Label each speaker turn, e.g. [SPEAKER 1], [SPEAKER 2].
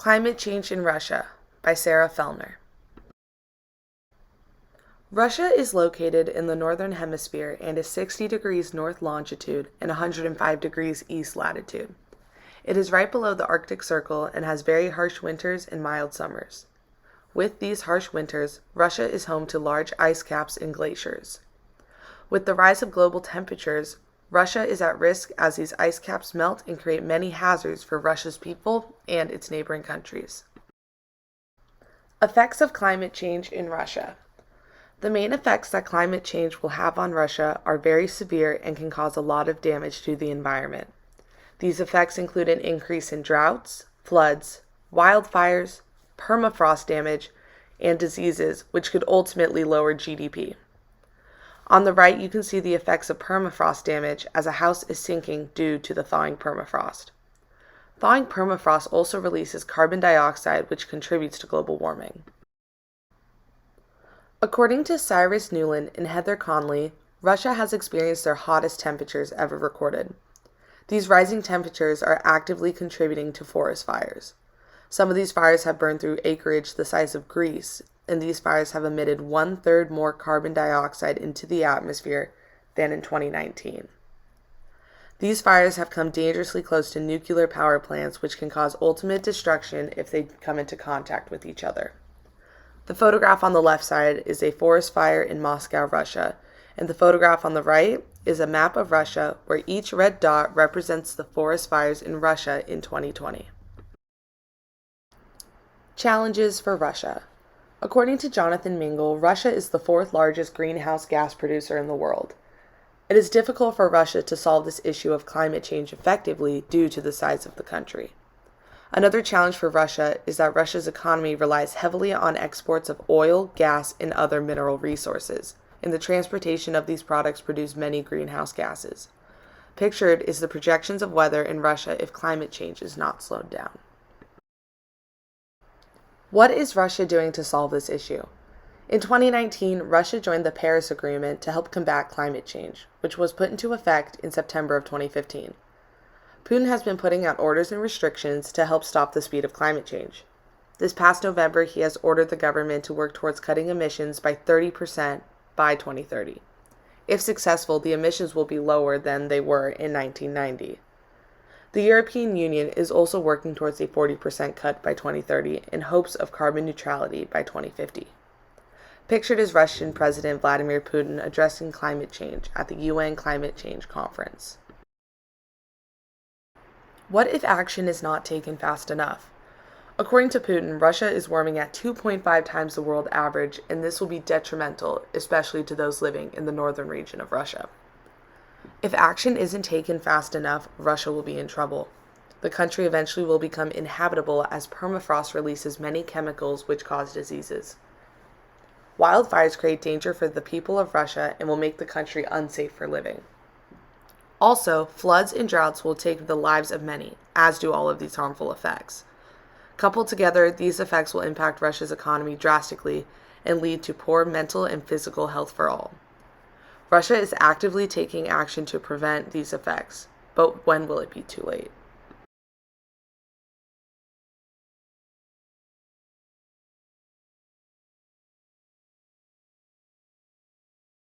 [SPEAKER 1] Climate Change in Russia by Sarah Fellner. Russia is located in the northern hemisphere and is 60 degrees north longitude and 105 degrees east latitude. It is right below the Arctic Circle and has very harsh winters and mild summers. With these harsh winters, Russia is home to large ice caps and glaciers. With the rise of global temperatures, Russia is at risk as these ice caps melt and create many hazards for Russia's people and its neighboring countries. Effects of climate change in Russia. The main effects that climate change will have on Russia are very severe and can cause a lot of damage to the environment. These effects include an increase in droughts, floods, wildfires, permafrost damage, and diseases, which could ultimately lower GDP. On the right, you can see the effects of permafrost damage as a house is sinking due to the thawing permafrost. Thawing permafrost also releases carbon dioxide, which contributes to global warming. According to Cyrus Newland and Heather Conley, Russia has experienced their hottest temperatures ever recorded. These rising temperatures are actively contributing to forest fires. Some of these fires have burned through acreage the size of Greece, and these fires have emitted 1/3 more carbon dioxide into the atmosphere than in 2019. These fires have come dangerously close to nuclear power plants, which can cause ultimate destruction if they come into contact with each other. The photograph on the left side is a forest fire in Moscow, Russia, and the photograph on the right is a map of Russia where each red dot represents the forest fires in Russia in 2020. Challenges for Russia. According to Jonathan Mingle, Russia is the fourth largest greenhouse gas producer in the world. It is difficult for Russia to solve this issue of climate change effectively due to the size of the country. Another challenge for Russia is that Russia's economy relies heavily on exports of oil, gas, and other mineral resources, and the transportation of these products produce many greenhouse gases. Pictured is the projections of weather in Russia if climate change is not slowed down. What is Russia doing to solve this issue? In 2019, Russia joined the Paris Agreement to help combat climate change, which was put into effect in September of 2015. Putin has been putting out orders and restrictions to help stop the speed of climate change. This past November, he has ordered the government to work towards cutting emissions by 30% by 2030. If successful, the emissions will be lower than they were in 1990. The European Union is also working towards a 40% cut by 2030 in hopes of carbon neutrality by 2050. Pictured is Russian President Vladimir Putin addressing climate change at the UN Climate Change Conference. What if action is not taken fast enough? According to Putin, Russia is warming at 2.5 times the world average, and this will be detrimental, especially to those living in the northern region of Russia. If action isn't taken fast enough, Russia will be in trouble. The country eventually will become inhabitable as permafrost releases many chemicals which cause diseases. Wildfires create danger for the people of Russia and will make the country unsafe for living. Also, floods and droughts will take the lives of many, as do all of these harmful effects. Coupled together, these effects will impact Russia's economy drastically and lead to poor mental and physical health for all. Russia is actively taking action to prevent these effects, but when will it be too late?